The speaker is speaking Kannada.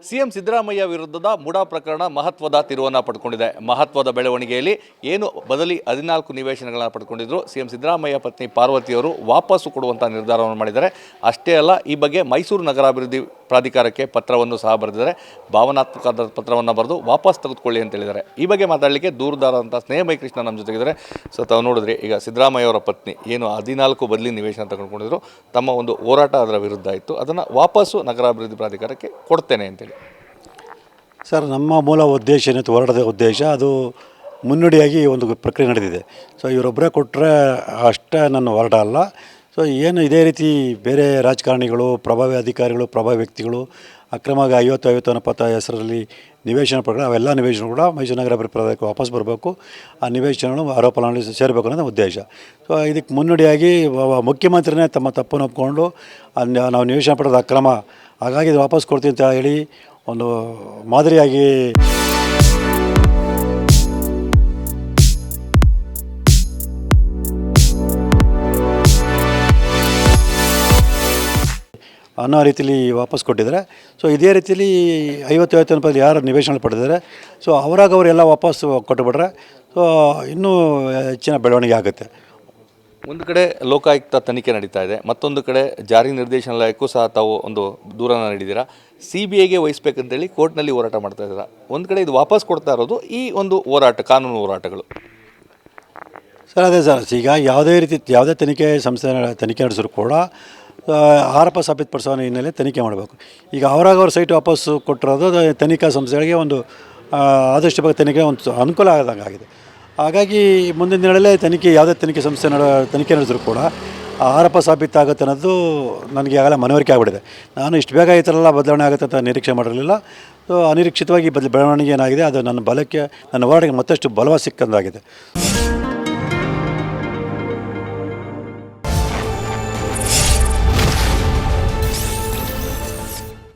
ಸಿಎಂ ಸಿದ್ದರಾಮಯ್ಯ ವಿರುದ್ಧದ ಮುಡಾ ಪ್ರಕರಣ ಮಹತ್ವದ ತಿರುವನ್ನು ಪಡ್ಕೊಂಡಿದೆ. ಮಹತ್ವದ ಬೆಳವಣಿಗೆಯಲ್ಲಿ ಏನು ಬದಲಿ 14 ನಿವೇಶನಗಳನ್ನು ಪಡ್ಕೊಂಡಿದ್ರು ಸಿಎಂ ಸಿದ್ದರಾಮಯ್ಯ ಪತ್ನಿ ಪಾರ್ವತಿಯವರು ವಾಪಸ್ಸು ಕೊಡುವಂಥ ನಿರ್ಧಾರವನ್ನು ಮಾಡಿದ್ದಾರೆ. ಅಷ್ಟೇ ಅಲ್ಲ, ಈ ಬಗ್ಗೆ ಮೈಸೂರು ನಗರಾಭಿವೃದ್ಧಿ ಪ್ರಾಧಿಕಾರಕ್ಕೆ ಪತ್ರವನ್ನು ಸಹ ಬರೆದಿದ್ದಾರೆ. ಭಾವನಾತ್ಮಕ ಪತ್ರವನ್ನು ಬರೆದು ವಾಪಸ್ ತೆಗೆದುಕೊಳ್ಳಿ ಅಂತ ಹೇಳಿದ್ದಾರೆ. ಈ ಬಗ್ಗೆ ಮಾತಾಡಲಿಕ್ಕೆ ದೂರದಾರಂಥ ಸ್ನೇಹಮಯಿ ಕೃಷ್ಣ ನಮ್ಮ ಜೊತೆಗಿದ್ದಾರೆ. ಸೊ ತಾವು ನೋಡಿದ್ರಿ, ಈಗ ಸಿದ್ದರಾಮಯ್ಯ ಅವರ ಪತ್ನಿ ಏನು 14 ಬದಲಿ ನಿವೇಶನ ತಗೊಂಡ್ಕೊಂಡಿದ್ರು, ತಮ್ಮ ಒಂದು ಹೋರಾಟ ಅದರ ವಿರುದ್ಧ ಇತ್ತು, ಅದನ್ನು ವಾಪಸ್ಸು ನಗರಾಭಿವೃದ್ಧಿ ಪ್ರಾಧಿಕಾರಕ್ಕೆ ಕೊಡ್ತೇನೆ ಅಂತೇಳಿ. ಸರ್, ನಮ್ಮ ಮೂಲ ಉದ್ದೇಶ ಏನಿತ್ತು, ಹೋರಾಟದ ಉದ್ದೇಶ ಅದು ಮುನ್ನುಡಿಯಾಗಿ ಒಂದು ಪ್ರಕ್ರಿಯೆ ನಡೆದಿದೆ. ಸೊ ಇವರೊಬ್ಬರೇ ಕೊಟ್ಟರೆ ಅಷ್ಟೇ ನನ್ನ ಹೋರಾಟ ಅಲ್ಲ. ಸೊ ಏನು ಇದೇ ರೀತಿ ಬೇರೆ ರಾಜಕಾರಣಿಗಳು, ಪ್ರಭಾವಿ ಅಧಿಕಾರಿಗಳು, ಪ್ರಭಾವಿ ವ್ಯಕ್ತಿಗಳು ಅಕ್ರಮವಾಗಿ 50 ಅನ್ನೋ ಹೆಸರಲ್ಲಿ ನಿವೇಶನ ಪ್ರಕರಣ, ಅವೆಲ್ಲ ನಿವೇಶನ ಕೂಡ ಮೈಸೂರು ನಗರಾಭಿವೃದ್ಧಿ ಪ್ರಾಧಿಕಾರಕ್ಕೆ ವಾಪಸ್ ಬರಬೇಕು. ಆ ನಿವೇಶನಗಳು ಆರೋಪಗಳಲ್ಲಿ ಸೇರಬೇಕು ಅನ್ನೋದು ಉದ್ದೇಶ. ಸೊ ಇದಕ್ಕೆ ಮುನ್ನುಡಿಯಾಗಿ ಮುಖ್ಯಮಂತ್ರಿನೇ ತಮ್ಮ ತಪ್ಪನ್ನು ಒಪ್ಪಿಕೊಂಡು ನಾವು ನಿವೇಶನ ಪಡೆದ ಅಕ್ರಮ, ಹಾಗಾಗಿ ಇದು ವಾಪಸ್ ಕೊಡ್ತೀವಿ ಅಂತ ಹೇಳಿ ಒಂದು ಮಾದರಿಯಾಗಿ ಅನ್ನೋ ರೀತಿಯಲ್ಲಿ ವಾಪಸ್ ಕೊಟ್ಟಿದ್ದಾರೆ. ಸೊ ಇದೇ ರೀತಿಯಲ್ಲಿ 50 ರೂಪಾಯಿ ಯಾರು ನಿವೇಶನ ಪಡೆದಿದ್ದಾರೆ, ಸೊ ಅವರೆಲ್ಲ ವಾಪಸ್ ಕೊಟ್ಟುಬಿಟ್ರೆ ಸೊ ಇನ್ನೂ ಹೆಚ್ಚಿನ ಬೆಳವಣಿಗೆ ಆಗುತ್ತೆ. ಒಂದು ಕಡೆ ಲೋಕಾಯುಕ್ತ ತನಿಖೆ ನಡೀತಾ ಇದೆ, ಮತ್ತೊಂದು ಕಡೆ ಜಾರಿ ನಿರ್ದೇಶನಾಲಯಕ್ಕೂ ಸಹ ತಾವು ಒಂದು ದೂರನ ನೀಡಿದ್ದೀರಾ. CBIಗೆ ವಹಿಸ್ಬೇಕಂತೇಳಿ ಕೋರ್ಟ್ನಲ್ಲಿ ಹೋರಾಟ ಮಾಡ್ತಾ ಇದ್ದೀರಾ. ಒಂದು ಕಡೆ ಇದು ವಾಪಸ್ ಕೊಡ್ತಾ ಇರೋದು ಈ ಒಂದು ಹೋರಾಟ, ಕಾನೂನು ಹೋರಾಟಗಳು. ಸರ್ ಅದೇ ಸರ್, ಈಗ ಯಾವುದೇ ತನಿಖೆ ಸಂಸ್ಥೆ ತನಿಖೆ ನಡೆಸಿದ್ರು ಕೂಡ ಆರೋಪ ಸಾಬೀತುಪಡಿಸೋ ಹಿನ್ನೆಲೆ ತನಿಖೆ ಮಾಡಬೇಕು. ಈಗ ಅವ್ರ ಸೈಟ್ ವಾಪಸ್ಸು ಕೊಟ್ಟಿರೋದು ತನಿಖಾ ಸಂಸ್ಥೆಗಳಿಗೆ ಒಂದು ಆದಷ್ಟು ಬಗ್ಗೆ ತನಿಖೆ ಒಂದು ಅನುಕೂಲ ಆದಂಗೆ ಆಗಿದೆ. ಹಾಗಾಗಿ ಮುಂದಿನ ದಿನಗಳಲ್ಲೇ ಯಾವುದೇ ತನಿಖೆ ಸಂಸ್ಥೆ ತನಿಖೆ ನಡೆಸಿದ್ರು ಕೂಡ ಆರೋಪ ಸಾಬೀತಾಗುತ್ತೆ ಅನ್ನೋದು ನನಗೆ ಆಗಲೇ ಮನವರಿಕೆ ಆಗಿಬಿಟ್ಟಿದೆ. ನಾನು ಇಷ್ಟು ಬೇಗ ಈ ಥರ ಎಲ್ಲ ಬದಲಾವಣೆ ಆಗುತ್ತೆ ಅಂತ ನಿರೀಕ್ಷೆ ಮಾಡಿರಲಿಲ್ಲ. ಸೊ ಅನಿರೀಕ್ಷಿತವಾಗಿ ಬೆಳವಣಿಗೆ ಏನಾಗಿದೆ, ಅದು ನನ್ನ ಹೋರಾಟಕ್ಕೆ ಮತ್ತಷ್ಟು ಬಲವ ಸಿಕ್ಕಂದಾಗಿದೆ.